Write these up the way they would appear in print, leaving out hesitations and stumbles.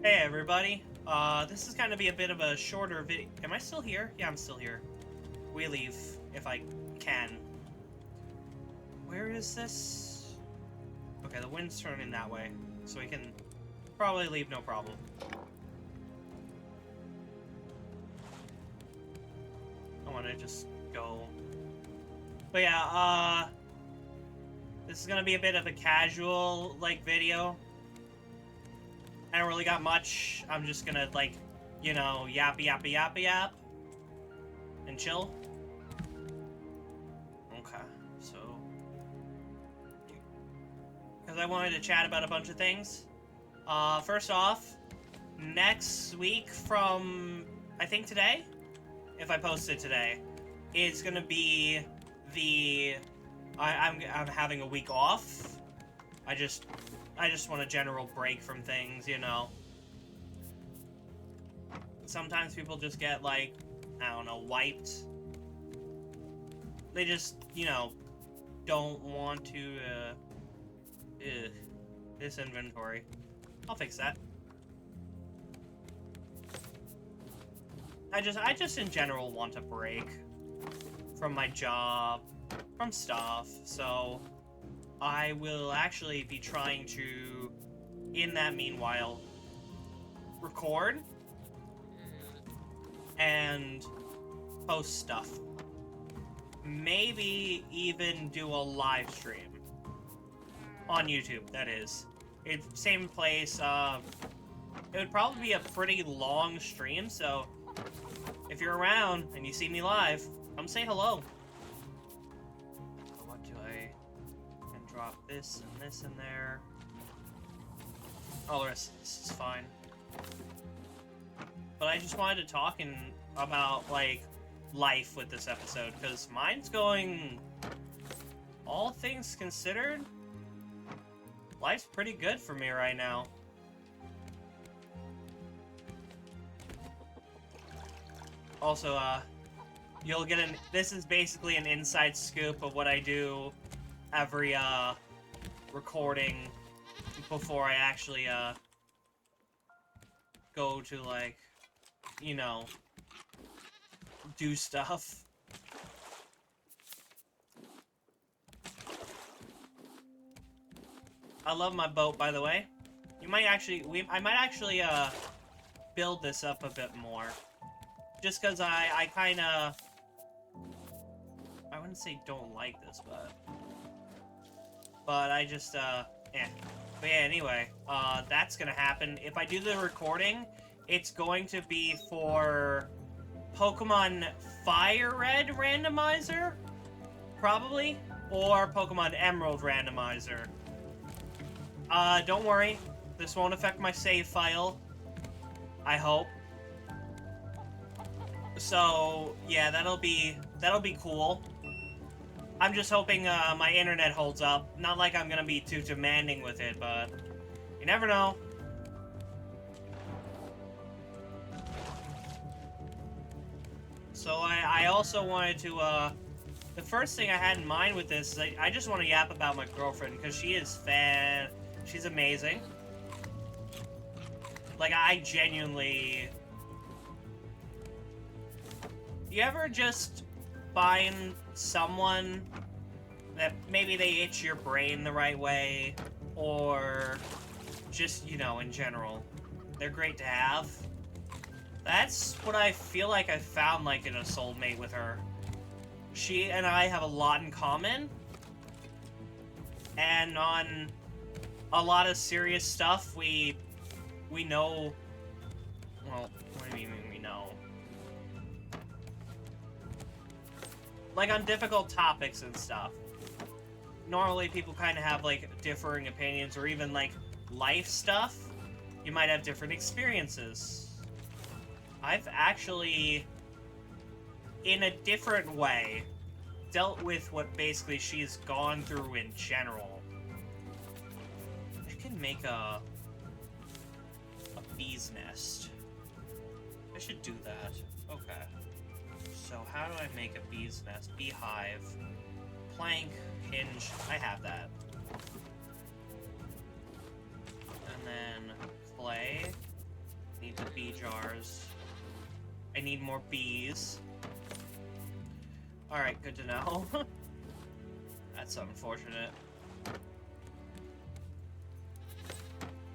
Hey everybody, this is going to be a bit of a shorter video. Am I still here? Yeah, I'm still here. We leave, if I can. Where is this? Okay, the wind's turning that way, so we can probably leave no problem. I want to just go. But yeah, this is going to be a bit of a casual, video. I don't really got much. I'm just gonna, yap, and chill. Okay, so... because I wanted to chat about a bunch of things. First off, next week from, I think today, if I post it today, it's gonna be the... I'm having a week off. I just want a general break from things, you know. Sometimes people just get, I don't know, wiped. They just, don't want to, this inventory. I'll fix that. I just in general want a break from my job, from stuff, so I will actually be trying to, in that meanwhile, record and post stuff. Maybe even do a live stream on YouTube, that is. It's same place. It would probably be a pretty long stream, so if you're around and you see me live, come say hello. What do I... and drop this and this in there. Oh, the rest of this is fine. But I just wanted to talk about, life with this episode, because mine's going... all things considered, life's pretty good for me right now. Also, you'll get this is basically an inside scoop of what I do every, recording before I actually, go to, do stuff. I love my boat, by the way. I might actually, build this up a bit more. Just because I kinda... I wouldn't say don't like this, but I just, eh. But yeah, anyway, that's gonna happen. If I do the recording, it's going to be for Pokemon Fire Red Randomizer, probably, or Pokemon Emerald Randomizer. Don't worry, this won't affect my save file, I hope. So, yeah, that'll be cool. I'm just hoping, my internet holds up. Not like I'm gonna be too demanding with it, but you never know. So I also wanted to, the first thing I had in mind with this is I just want to yap about my girlfriend, because she is she's amazing. I genuinely... You ever just find someone that maybe they itch your brain the right way, or just, in general, they're great to have? That's what I feel like I found, in a soulmate with her. She and I have a lot in common, and on a lot of serious stuff, we know... Well, what do you mean we know? On difficult topics and stuff. Normally, people kind of have, differing opinions, or even, life stuff. You might have different experiences. I've actually, in a different way, dealt with what basically she's gone through in general. I can make a bee's nest. I should do that. Okay. So how do I make a bee's nest? Beehive. Plank. Hinge. I have that. And then clay. bee jars. I need more bees. Alright, good to know. That's unfortunate.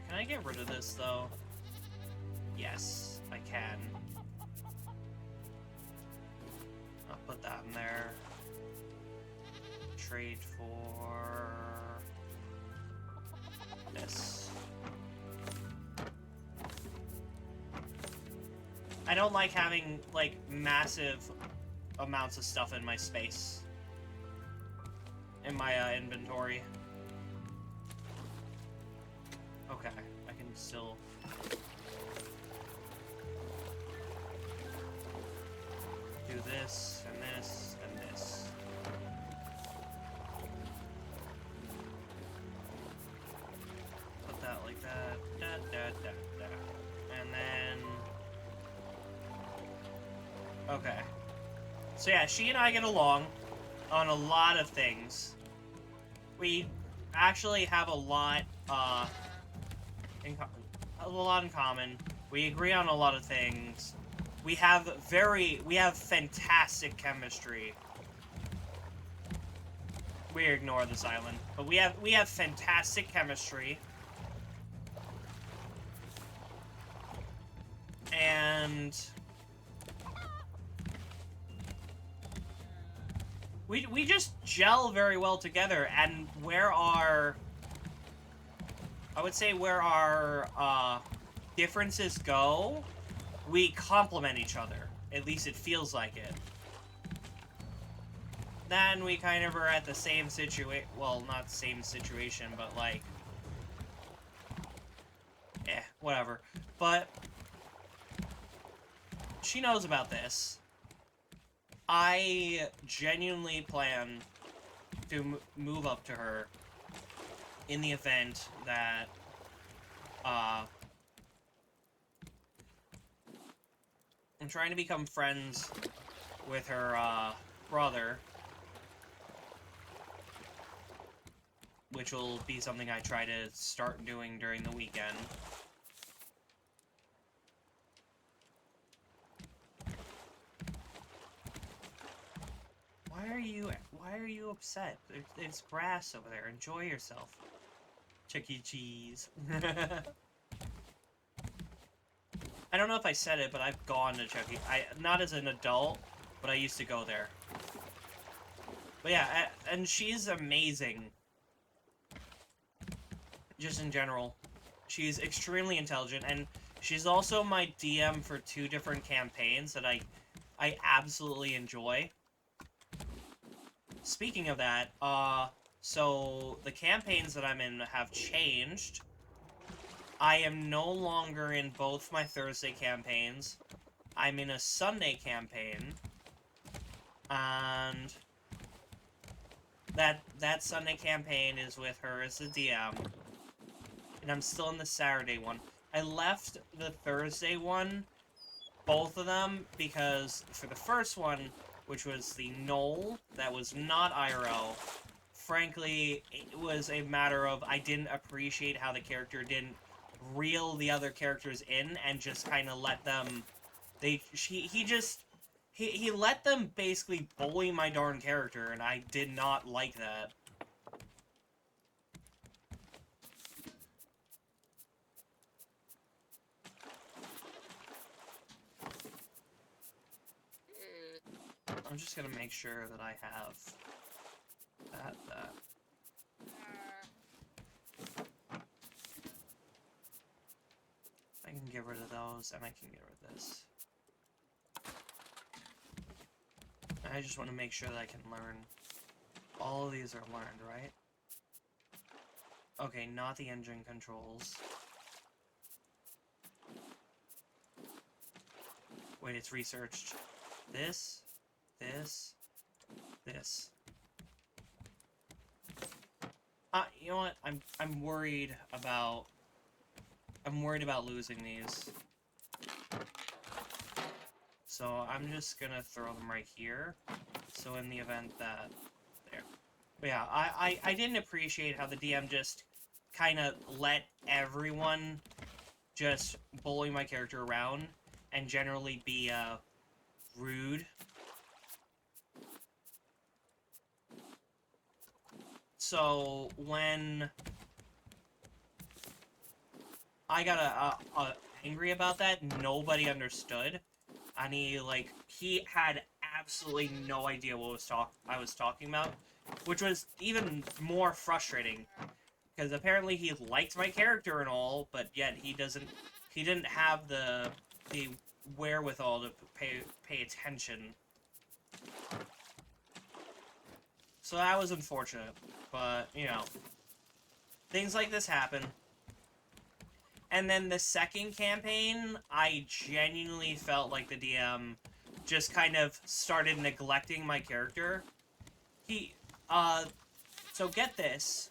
Can I get rid of this, though? Yes, I can. I'll put that in there. Trade for... this. I don't like having, like, massive amounts of stuff in my space. In my, inventory. Okay, I can still... do this, and this, and this. Put that like that. Da, da, da, da. And then... okay. So yeah, she and I get along on a lot of things. We actually have a lot, in common. We agree on a lot of things. We have fantastic chemistry. We ignore this island, but we have fantastic chemistry. And we just gel very well together, and I would say where our differences go, we complement each other. At least it feels like it. Then we kind of are at the same situation, well, not the same situation, but like, whatever. But she knows about this. I genuinely plan to move up to her in the event that, I'm trying to become friends with her, brother, which will be something I try to start doing during the weekend. Why are you upset? It's grass over there. Enjoy yourself. Chuck E. Cheese. I don't know if I said it, but I've gone to Chuck E. Not as an adult, but I used to go there. But yeah, and she's amazing. Just in general. She's extremely intelligent, and she's also my DM for 2 different campaigns that I absolutely enjoy. Speaking of that, so the campaigns that I'm in have changed. I am no longer in both my Thursday campaigns. I'm in a Sunday campaign. And that Sunday campaign is with her as the DM. And I'm still in the Saturday one. I left the Thursday one, both of them, because for the first one, which was the Knoll, that was not IRL, frankly, it was a matter of I didn't appreciate how the character didn't reel the other characters in and just kind of let them... He let them basically bully my darn character, and I did not like that. I'm just gonna make sure that I have that. I can get rid of those, and I can get rid of this. I just want to make sure that I can learn. All of these are learned, right? Okay, not the engine controls. Wait, it's researched. This, this. You know what? I'm worried about losing these. So I'm just gonna throw them right here. So in the event that... there. But yeah, I didn't appreciate how the DM just kind of let everyone just bully my character around and generally be rude. So when I got angry about that, nobody understood, and he had absolutely no idea what I was talking about, which was even more frustrating, because apparently he liked my character and all, but yet he didn't have the wherewithal to pay attention. So that was unfortunate, but you know, things like this happen. And then the second campaign, I genuinely felt like the DM just kind of started neglecting my character. So get this.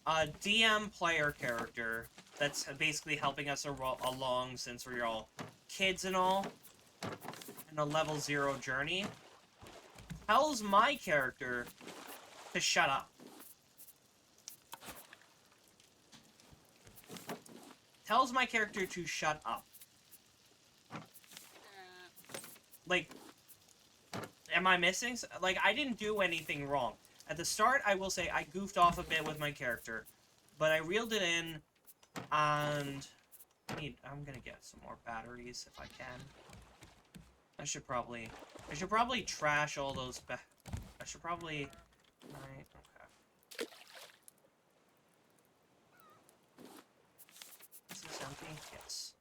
A DM player character that's basically helping us along since we're all kids and all, in a level 0 journey, tells my character to shut up. Tells my character to shut up. Like, am I missing? Like, I didn't do anything wrong. At the start, I will say I goofed off a bit with my character, but I reeled it in, and I'm gonna get some more batteries if I can. I should probably trash all those I should probably... Right, okay. Is this empty? Yes.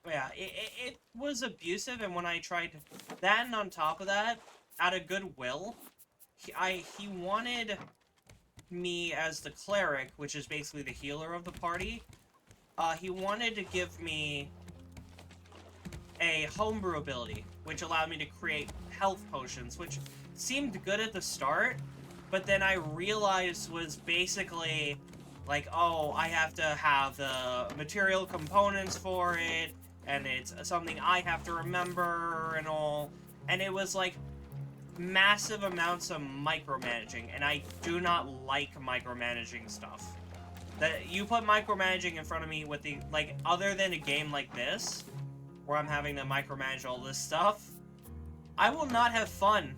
Yeah, it was abusive, and when I tried that, and on top of that, out of goodwill, he wanted me as the cleric, which is basically the healer of the party. He wanted to give me a homebrew ability, which allowed me to create health potions, which seemed good at the start, but then I realized was basically like, oh, I have to have the material components for it, and it's something I have to remember and all, and it was like massive amounts of micromanaging, and I do not like micromanaging stuff. That you put micromanaging in front of me with the, like, other than a game like this, where I'm having to micromanage all this stuff, I will not have fun.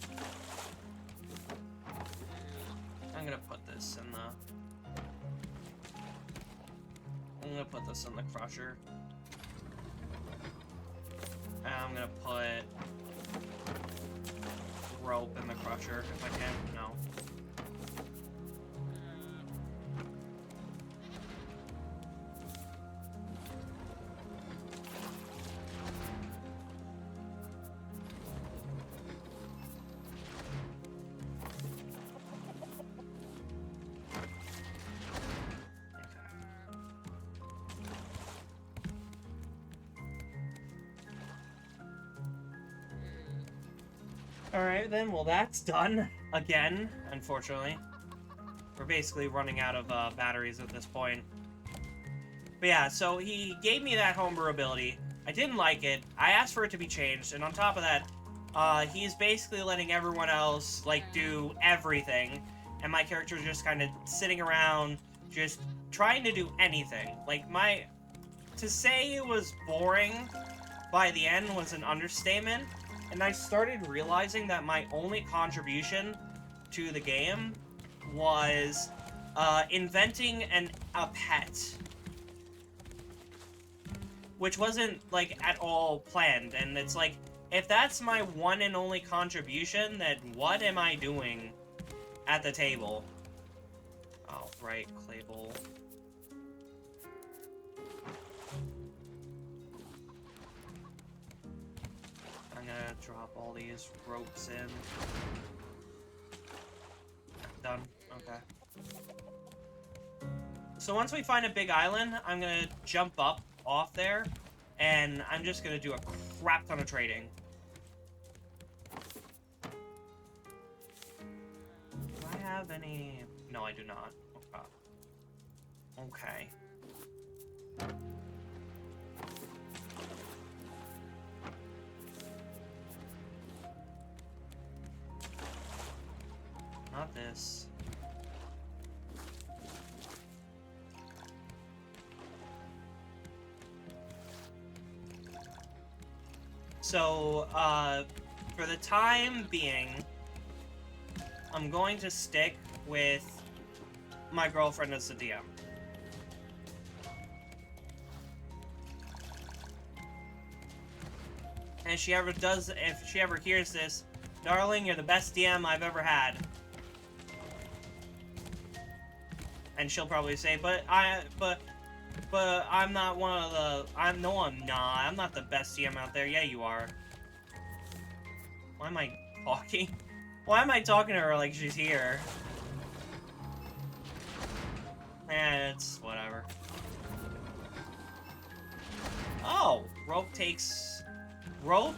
I'm gonna put this in the crusher. And I'm gonna put rope in the crusher if I can. No. Alright then, well that's done. Again, unfortunately. We're basically running out of batteries at this point. But yeah, so he gave me that homebrew ability. I didn't like it. I asked for it to be changed, and on top of that, he's basically letting everyone else, like, do everything. And my character's just kind of sitting around, just trying to do anything. Like, to say it was boring by the end was an understatement. And I started realizing that my only contribution to the game was inventing a pet. Which wasn't, like, at all planned. And it's like, if that's my one and only contribution, then what am I doing at the table? Oh, right, clay bowl. I'm gonna drop all these ropes in. Done. Okay. So once we find a big island, I'm gonna jump up off there, and I'm just gonna do a crap ton of trading. Do I have any... No, I do not. Okay. Not this. So, for the time being, I'm going to stick with my girlfriend as the DM. And if she ever hears this, darling, you're the best DM I've ever had. And she'll probably say, but I'm not one of the, I'm not. I'm not the best DM out there. Yeah, you are. Why am I talking? Why am I talking to her like she's here? It's whatever. Oh, rope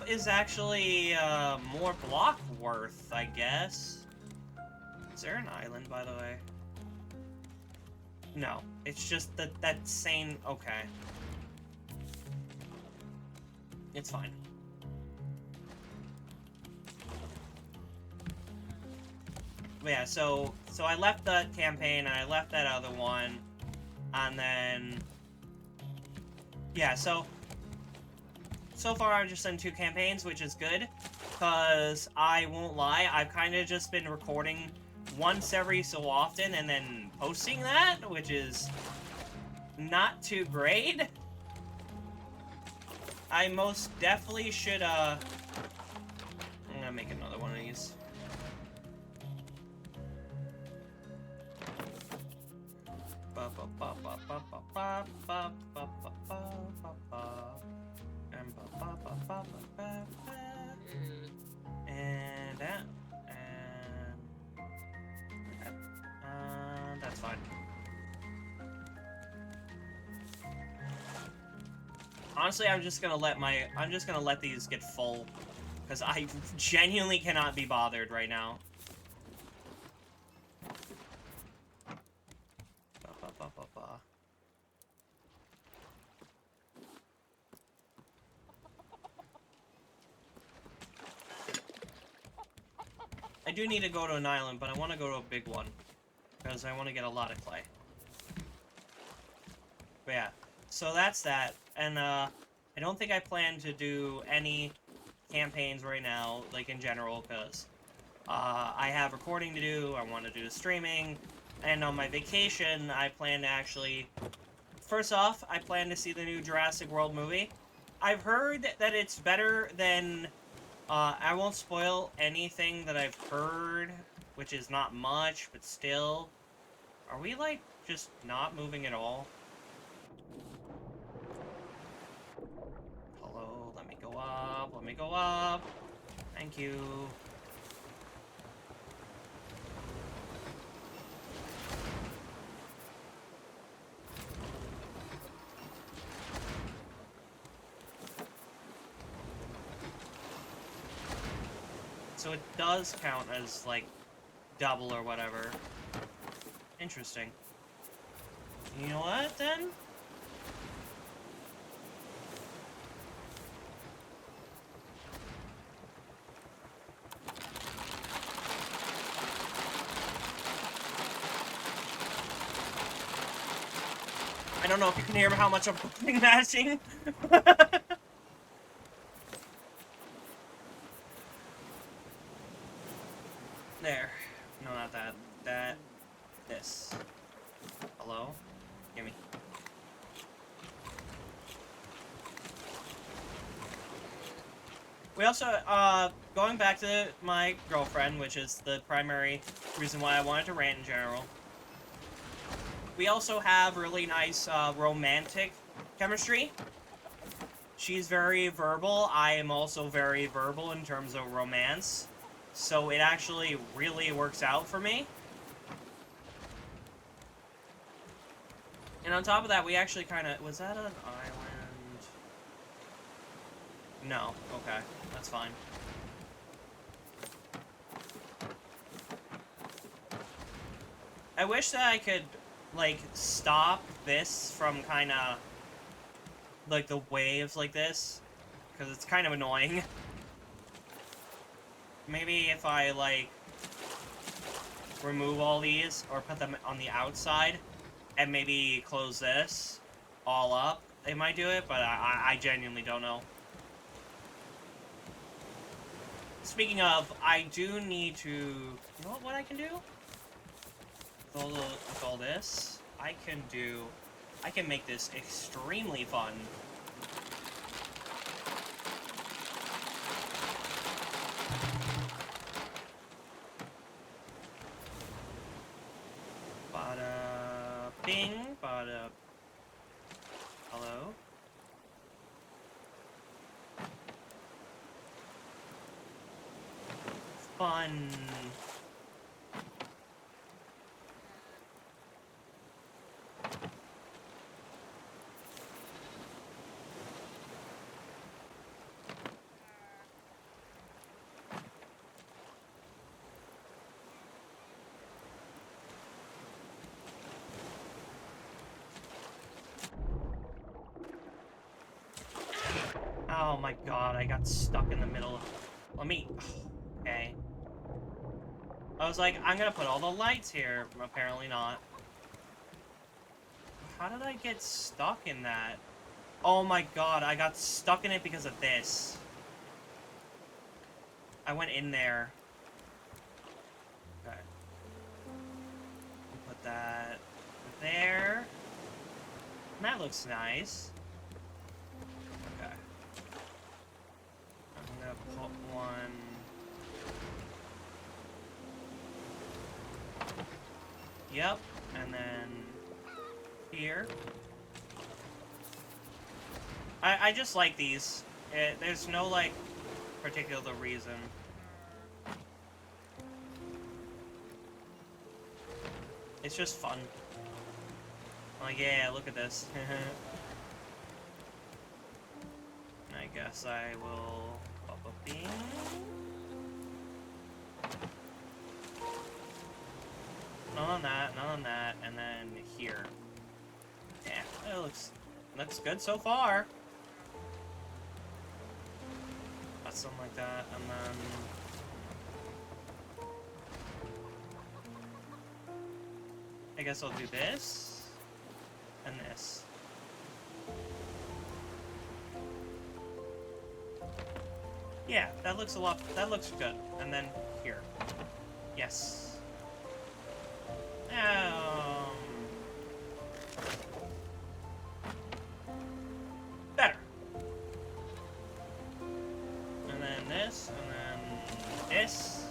is actually, more block worth, I guess. Is there an island, by the way? No, it's just that same, okay. It's fine. But yeah, so I left that campaign, and I left that other one, and then, yeah, so far I've just done 2 campaigns, which is good, because I won't lie, I've kind of just been recording once every so often and then posting that, which is not too great. I most definitely should, I'm gonna make another one of these. And that, and that's fine. Honestly, I'm just gonna let these get full, because I genuinely cannot be bothered right now. I do need to go to an island, but I want to go to a big one, because I want to get a lot of clay. But yeah, so that's that, and I don't think I plan to do any campaigns right now, like in general, because I have recording to do, I want to do the streaming, and on my vacation, I plan to actually... First off, I plan to see the new Jurassic World movie. I've heard that it's better than... I won't spoil anything that I've heard, which is not much, but still. Are we, like, just not moving at all? Hello, let me go up, let me go up. Thank you. So it does count as, like, double or whatever. Interesting. You know what, then? I don't know if you can hear how much I'm button mashing. There. No, not that. That. This. Hello? Gimme. We also, going back to my girlfriend, which is the primary reason why I wanted to rant in general. We also have really nice, romantic chemistry. She's very verbal. I am also very verbal in terms of romance. So it actually really works out for me. And on top of that, we actually kind of... Was that an island? No. Okay. That's fine. I wish that I could, like, stop this from kind of... like, the waves like this. Because it's kind of annoying. Maybe if I, like, remove all these, or put them on the outside, and maybe close this all up, it might do it, but I genuinely don't know. Speaking of, I do need to... You know what I can do? With all this, I can make this extremely fun. Bada bing, bada... Hello? Fun. Oh my god, I got stuck in the middle. Let me... Okay. I was like, I'm gonna put all the lights here. Apparently not. How did I get stuck in that? Oh my god, I got stuck in it because of this. I went in there. Okay. Put that there. That looks nice. Okay. I'm gonna put one... Yep, and then here. I just like these. There's no, like, particular reason. It's just fun. Like, yeah, look at this. I guess I will pop a beam. None on that, and then here. Yeah, it looks good so far. Got something like that, and then I guess I'll do this and this. Yeah, that looks good. And then here. Yes. Better. And then this, and then this.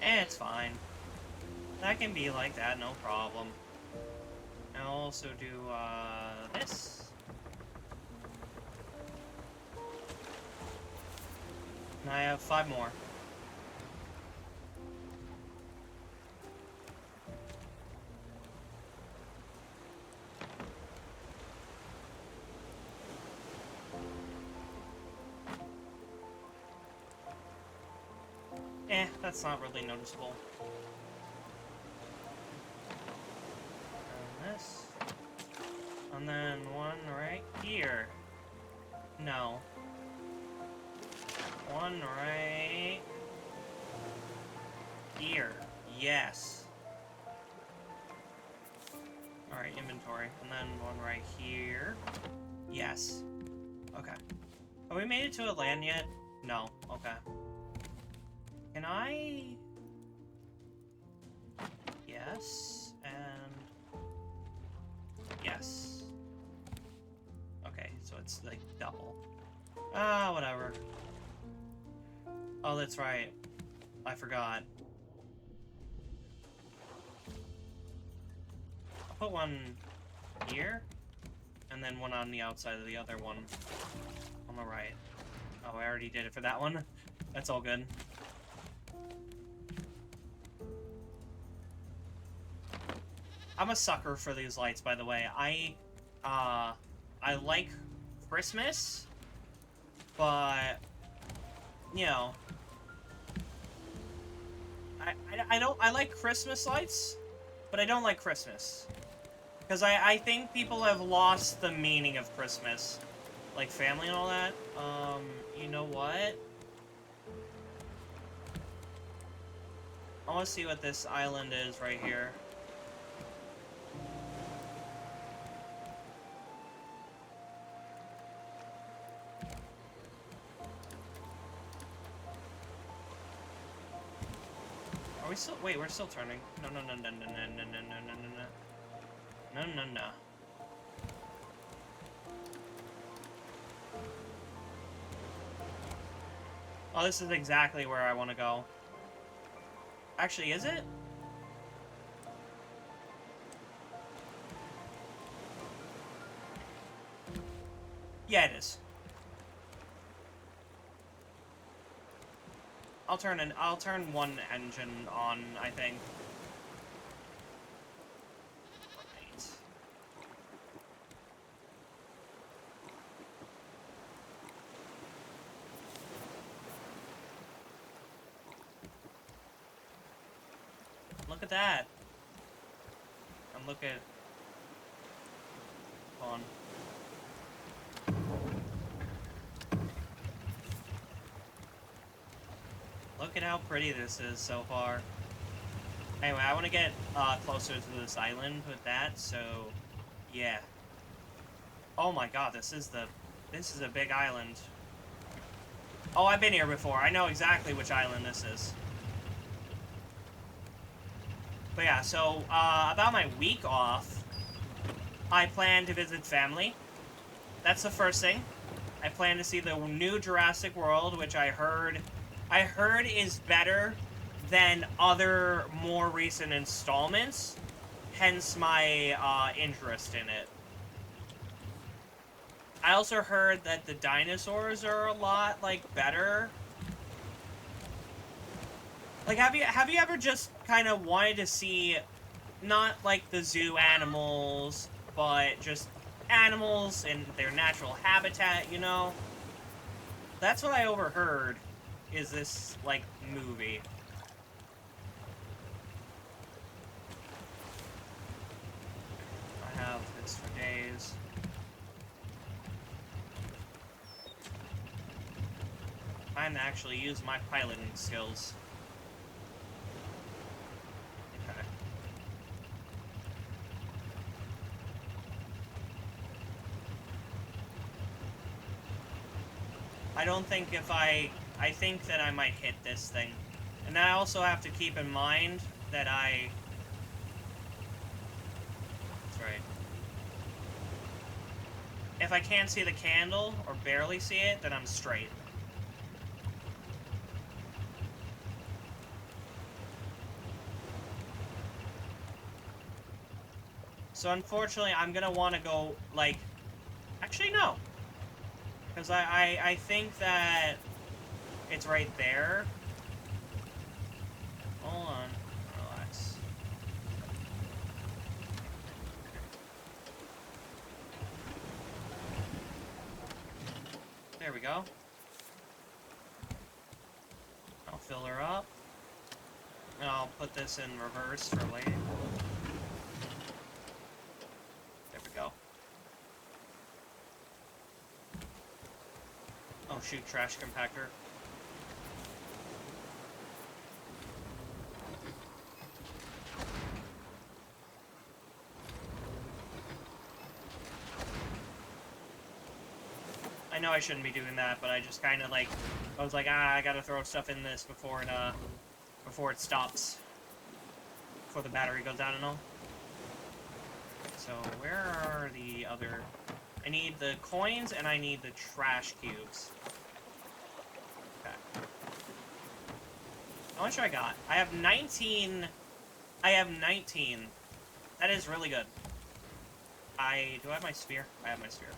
It's fine. That can be like that, no problem. I'll also do, this. And I have 5 more. That's not really noticeable. And this. And then one right here. No. One right here. Yes. Alright, inventory. And then one right here. Yes. Okay. Have we made it to a land yet? No. Okay. Can I... Yes. And... Yes. Okay, so it's like double. Ah, whatever. Oh, that's right. I forgot. I'll put one here, and then one on the outside of the other one. On the right. Oh, I already did it for that one. That's all good. I'm a sucker for these lights, by the way. I like Christmas, but, you know, I like Christmas lights, but I don't like Christmas. Because I think people have lost the meaning of Christmas. Like family and all that. You know what? I want to see what this island is right here. Are we still... Wait, we're still turning. No, no, no, no, no, no, no, no, no, no, no, no, no, no. Oh, this is exactly where I want to go. Actually, is it? Yeah, it is. I'll turn one engine on, I think. Right. Look at that. And look at... Hold on. Look at how pretty this is so far. Anyway, I want to get closer to this island with that, so yeah. Oh my god, this is a big island. Oh, I've been here before. I know exactly which island this is. But yeah, so about my week off, I plan to visit family. That's the first thing. I plan to see the new Jurassic World, which I heard is better than other more recent installments, hence my interest in it. I also heard that the dinosaurs are a lot, like, better. Like, have you ever just kind of wanted to see, not, like, the zoo animals, but just animals in their natural habitat, you know? That's what I overheard, is this, like, movie. I have this for days. Time to actually use my piloting skills. Okay. I don't think if I think that I might hit this thing. And I also have to keep in mind that that's right. If I can't see the candle, or barely see it, then I'm straight. So unfortunately, I'm gonna want to go, like... Actually, no. Because I think that it's right there. Hold on. Relax. There we go. I'll fill her up. And I'll put this in reverse for later. There we go. Oh shoot, trash compactor. I know I shouldn't be doing that, but I just kind of like, I was like, I gotta throw stuff in this before it stops. Before the battery goes down and all. So, where are the other... I need the coins, and I need the trash cubes. Okay. How much do I got? I have 19... I have 19. That is really good. Do I have my spear? I have my spear.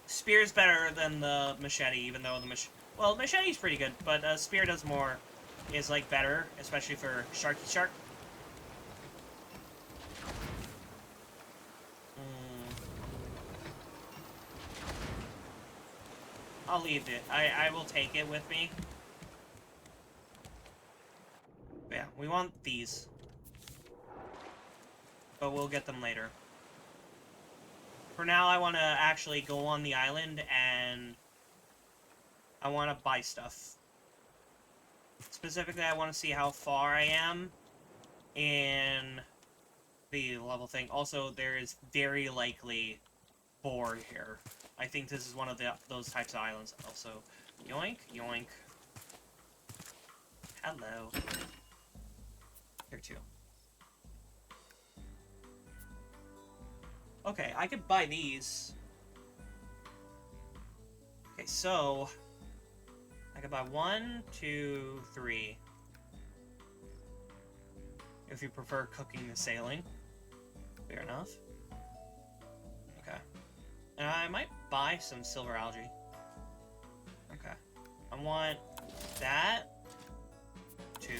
Spear's better than the machete, even though the well, machete's pretty good, but spear does more, is like better, especially for Sharky Shark. I'll leave it. I will take it with me. But yeah, we want these. But we'll get them later. For now, I want to actually go on the island and I want to buy stuff. Specifically, I want to see how far I am in the level thing. Also, there is very likely boar here. I think this is one of those types of islands. Also, yoink, yoink. Hello. Here too. Okay, I could buy these. Okay, so I could buy 1, 2, 3. If you prefer cooking the sailing. Fair enough. Okay. And I might buy some silver algae. Okay. I want that. 2.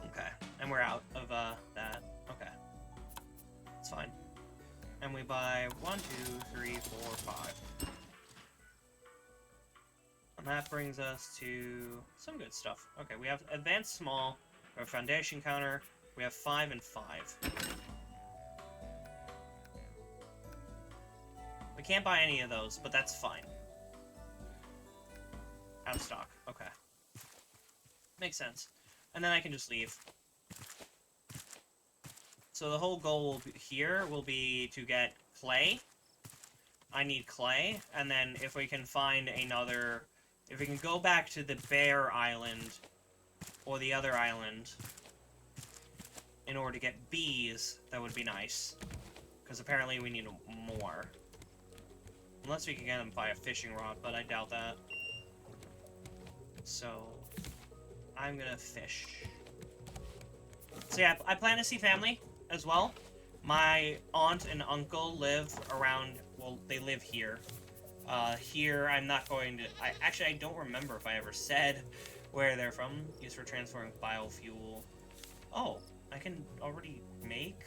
Okay. And we're out of that. Okay. It's fine. And we buy 1, 2, 3, 4, 5. And that brings us to some good stuff. Okay, we have advanced small, we have foundation counter, we have 5 and 5. We can't buy any of those, but that's fine. Out of stock. Okay. Makes sense. And then I can just leave. So the whole goal here will be to get clay. I need clay, and then if we can find another... If we can go back to the Bear Island, or the other island, in order to get bees, that would be nice. Because apparently we need more. Unless we can get them via fishing rod, but I doubt that. So, I'm gonna fish. So yeah, I plan to see family as well. My aunt and uncle live around, well, they live here. Here, I'm not going to... Actually, I don't remember if I ever said where they're from. Used for transferring biofuel. Oh, I can already make...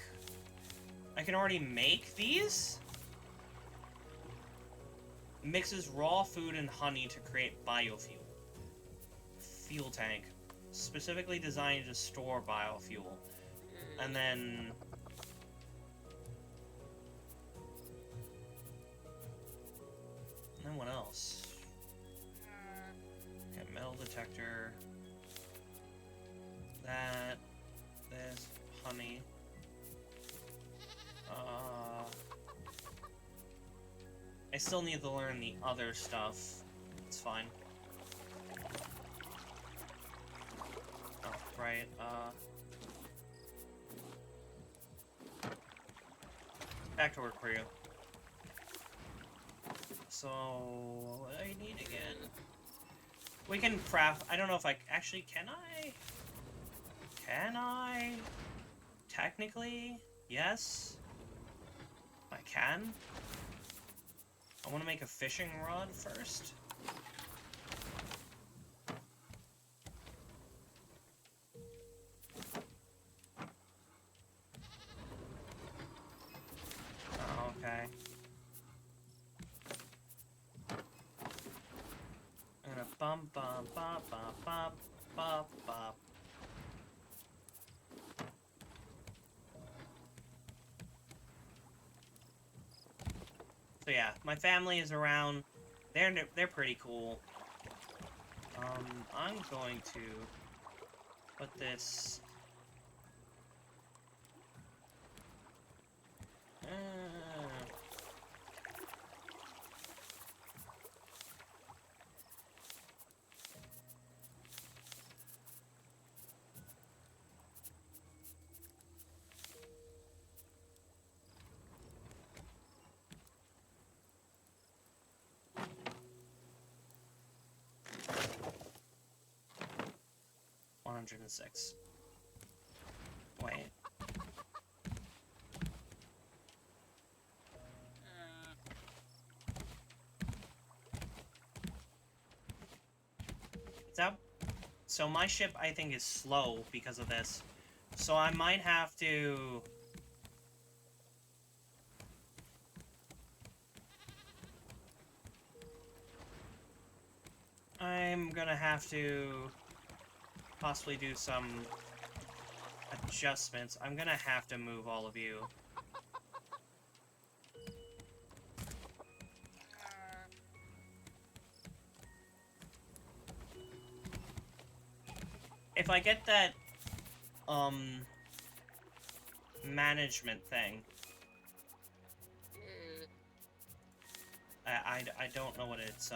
I can already make these? Mixes raw food and honey to create biofuel. Fuel tank. Specifically designed to store biofuel. And then... And then what else? Okay, metal detector. That. This. Honey. I still need to learn the other stuff. It's fine. Oh, right, back to work for you. So, what do I need again? We can craft... I don't know if I... Actually, can I? Can I? Technically, yes. I can. I want to make a fishing rod first. Oh, okay. I'm gonna bum bum bop bop bop bop bop. So yeah, my family is around. They're pretty cool. I'm going to put this. 106. Wait. That, so my ship, I think, is slow because of this. So I might have to... I'm gonna have to possibly do some adjustments. I'm gonna have to move all of you. If I get that, management thing, I don't know what it's,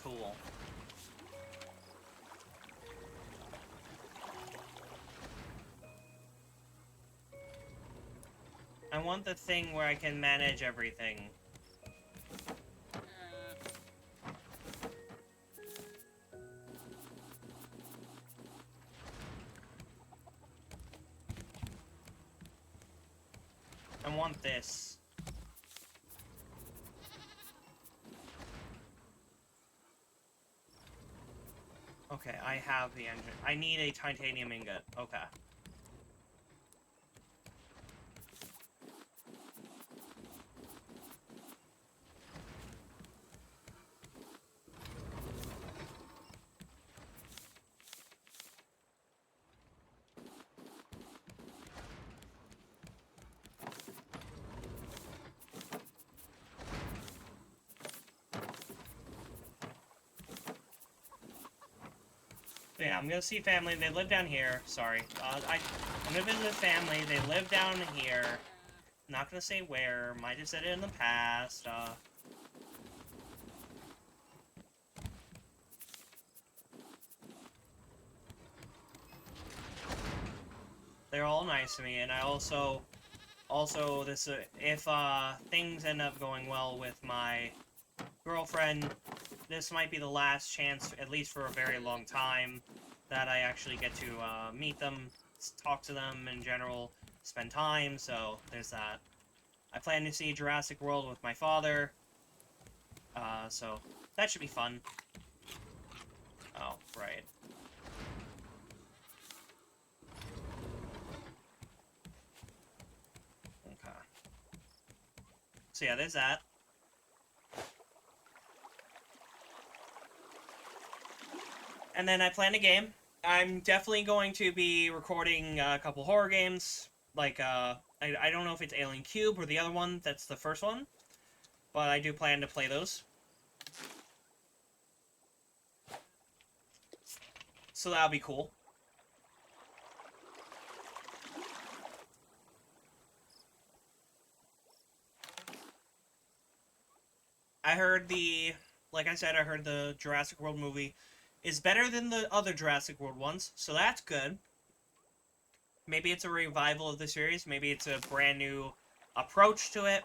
cool. I want the thing where I can manage everything. I want this. Okay, I have the engine. I need a titanium ingot. Okay. Yeah, I'm gonna see family. They live down here. Sorry. I'm gonna visit family. They live down here. Not gonna say where. Might have said it in the past. They're all nice to me, and I also this if things end up going well with my girlfriend, this might be the last chance, at least for a very long time, that I actually get to meet them, talk to them in general, spend time. So there's that. I plan to see Jurassic World with my father, so that should be fun. Oh, right. Okay. So yeah, there's that. And then I plan a game. I'm definitely going to be recording a couple horror games. Like, I don't know if it's Alien Cube or the other one. That's the first one. But I do plan to play those. So that'll be cool. I heard like I said, I heard the Jurassic World movie is better than the other Jurassic World ones, so that's good. Maybe it's a revival of the series, maybe it's a brand new approach to it.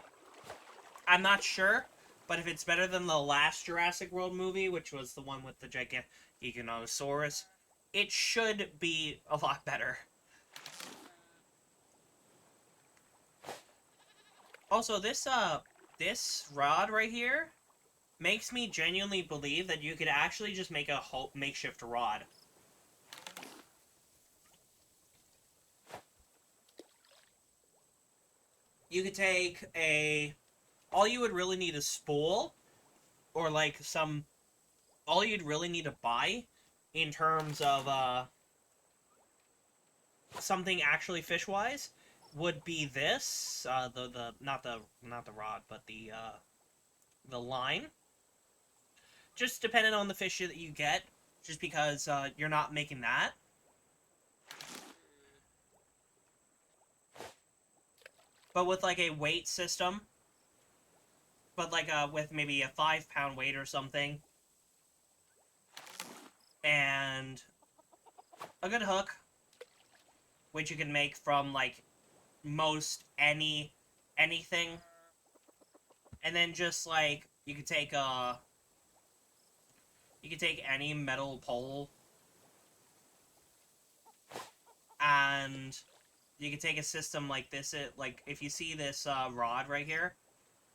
I'm not sure, but if it's better than the last Jurassic World movie, which was the one with the Giganotosaurus, it should be a lot better. Also, this rod right here makes me genuinely believe that you could actually just make a makeshift rod. You could take all you would really need is spool, or like all you'd really need to buy in terms of something actually fish-wise would be this, the not the rod, but the line. Just depending on the fish that you get, just because you're not making that. But with like a weight system, but like with maybe a 5-pound weight or something, and a good hook, which you can make from like most anything, and then just like you could take any metal pole, and you could take a system like this. Like if you see this rod right here,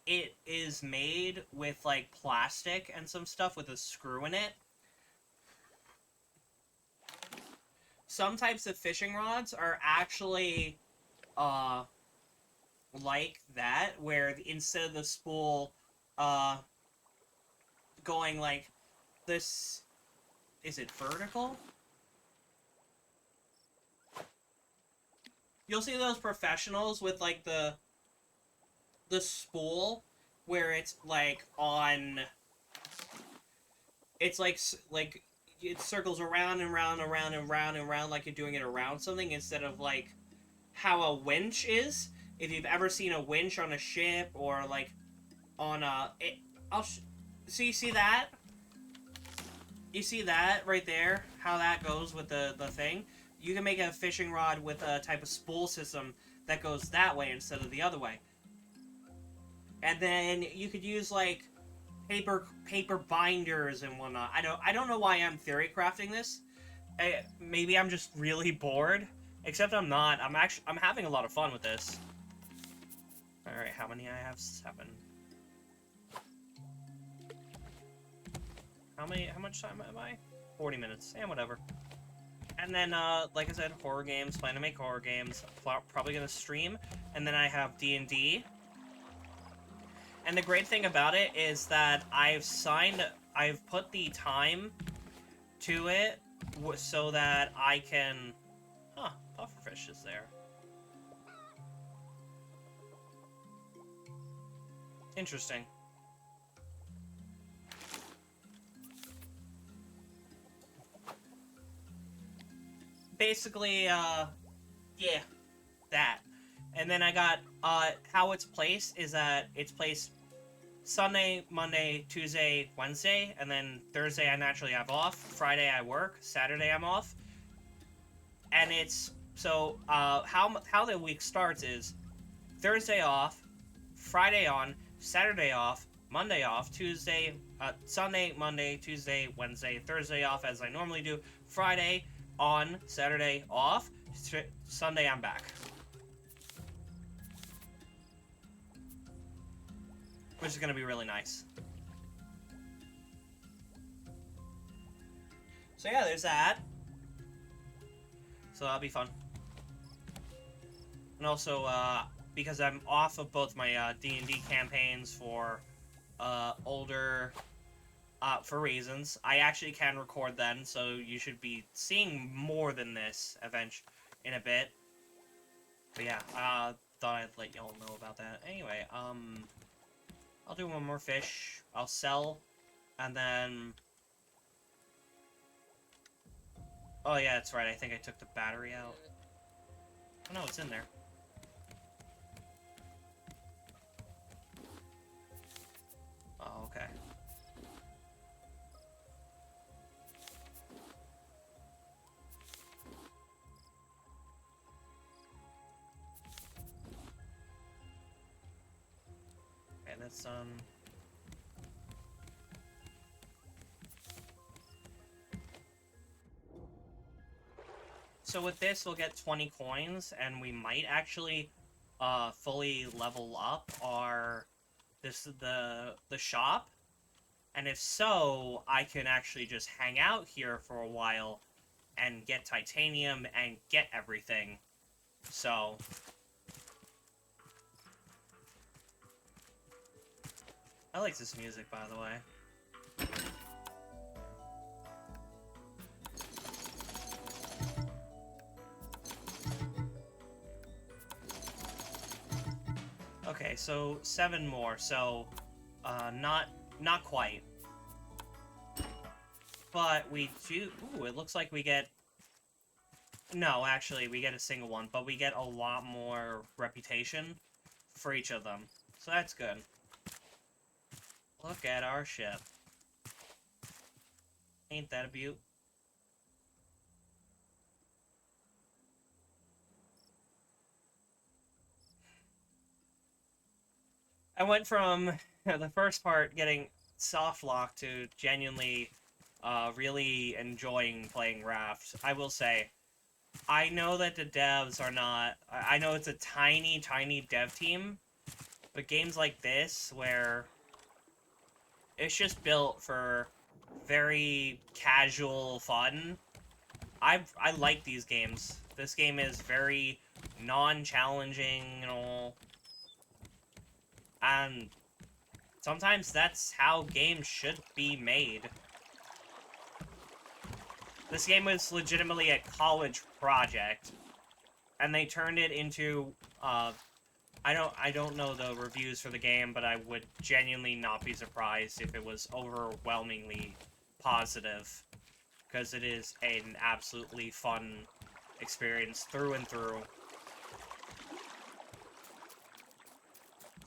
it is made with like plastic and some stuff with a screw in it. Some types of fishing rods are actually like that, where instead of the spool going like this, is it vertical? You'll see those professionals with like the spool where it's like on, it's like it circles around and round and round and round and round, like you're doing it around something, instead of like how a winch is. If you've ever seen a winch on a ship or like on a, so you see that? You see that right there? How that goes with the thing? You can make a fishing rod with a type of spool system that goes that way instead of the other way. And then you could use like paper binders and whatnot. I don't know why I'm theory crafting this. Maybe I'm just really bored. Except I'm not. I'm having a lot of fun with this. All right, how many I have? 7. How much time am I? 40 minutes. Yeah, whatever. And then, like I said, horror games. Plan to make horror games. Probably gonna stream. And then I have D&D. And the great thing about it is that I've put the time to it so that I can... Huh, pufferfish is there. Interesting. Basically, yeah, that. And then I got, how it's placed is that it's placed Sunday, Monday, Tuesday, Wednesday, and then Thursday I naturally have off, Friday I work, Saturday I'm off. And it's, so, how the week starts is Thursday off, Friday on, Saturday off, Monday off, Tuesday, Sunday, Monday, Tuesday, Wednesday, Thursday off as I normally do, Friday on, Saturday off, Sunday I'm back. Which is going to be really nice. So yeah, there's that. So that'll be fun. And also, because I'm off of both my D&D campaigns for older, for reasons, I actually can record then, so you should be seeing more than this in a bit. But yeah, thought I'd let y'all know about that. Anyway, I'll do one more fish. I'll sell, and then... Oh yeah, that's right, I think I took the battery out. Oh no, it's in there. Oh, okay. Okay, that's done. So with this, we'll get 20 coins, and we might actually fully level up the shop. And if so, I can actually just hang out here for a while and get titanium and get everything. So I like this music, by the way. Okay, so 7 more, so not quite. But we do... Ooh, it looks like we get... No, actually, we get a single one, but we get a lot more reputation for each of them. So that's good. Look at our ship. Ain't that a beaut? I went from the first part getting soft lock to genuinely really enjoying playing Raft. I will say, I know that the devs are not... I know it's a tiny, tiny dev team, but games like this, where it's just built for very casual fun, I like these games. This game is very non-challenging and all. And sometimes that's how games should be made. This game was legitimately a college project, and they turned it into, I don't know the reviews for the game, but I would genuinely not be surprised if it was overwhelmingly positive, because it is an absolutely fun experience through and through.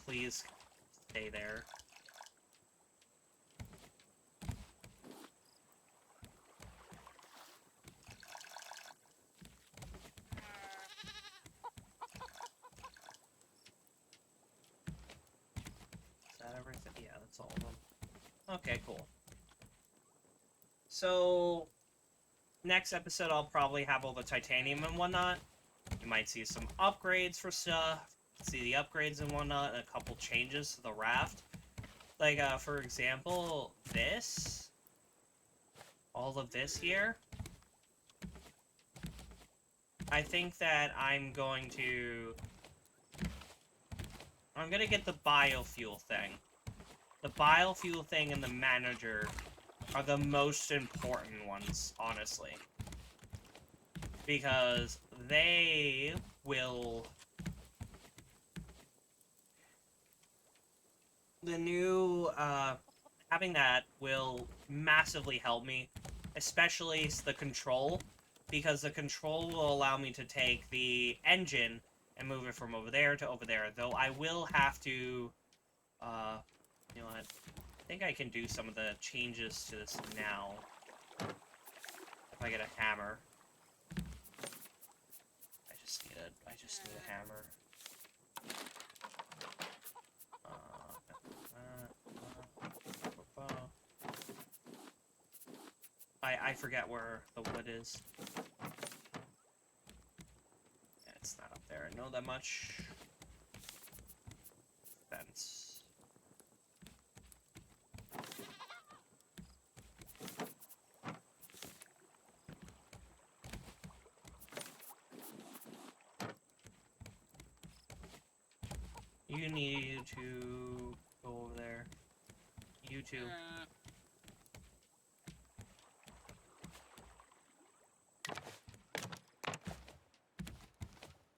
please stay there. Is that everything? Yeah, that's all of them. Okay, cool. So, next episode I'll probably have all the titanium and whatnot. You might see some upgrades for stuff, see the upgrades and whatnot, and a couple changes to the raft. Like, for example, this. All of this here. I think that I'm gonna get the biofuel thing. The biofuel thing and the manager are the most important ones, honestly. Because they will... The new, having that will massively help me, especially the control, because the control will allow me to take the engine and move it from over there to over there, though I will have to, you know what, I think I can do some of the changes to this now, if I get a hammer. I just need a hammer. I forget where the wood is. Yeah, it's not up there. I know that much. Fence. You need to go over there. You too.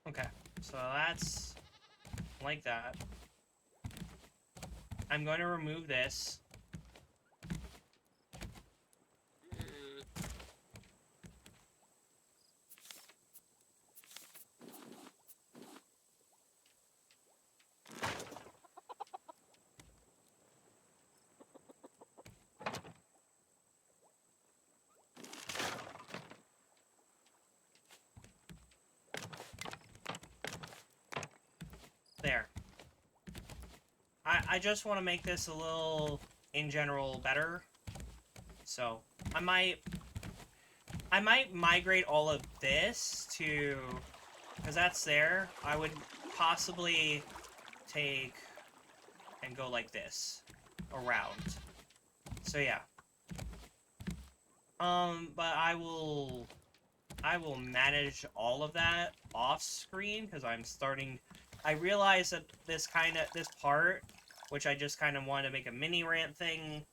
Okay, so that's like that. I'm going to remove this. There. I just want to make this a little, in general, better. So, I might migrate all of this to, because that's there. I would possibly take and go like this around. So yeah. But I will manage all of that off screen because I realize that this part, which I just kind of wanted to make a mini rant thing,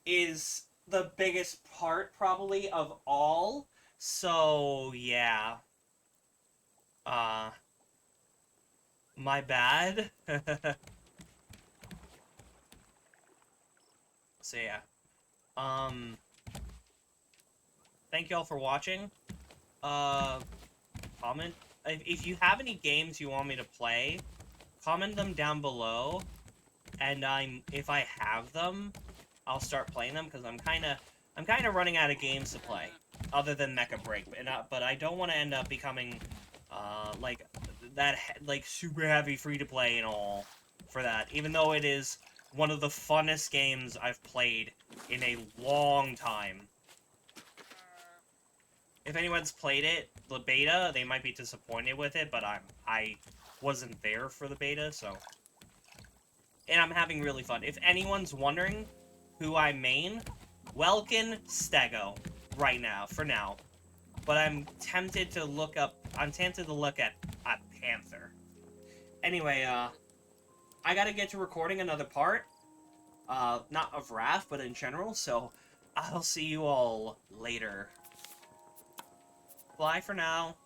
is the biggest part probably of all. So yeah. My bad. So yeah. Thank y'all for watching. Comment. If you have any games you want me to play, comment them down below. And if I have them, I'll start playing them because I'm kind of running out of games to play, other than Mecha Break. But I don't want to end up becoming like that super heavy free to play and all for that. Even though it is one of the funnest games I've played in a long time. If anyone's played it, the beta, they might be disappointed with it, but I wasn't there for the beta, so. And I'm having really fun. If anyone's wondering who I main, Welkin Stego right now, for now. But I'm tempted to look at Panther. Anyway, I gotta get to recording another part. Not of Raft, but in general, so I'll see you all later. Bye for now.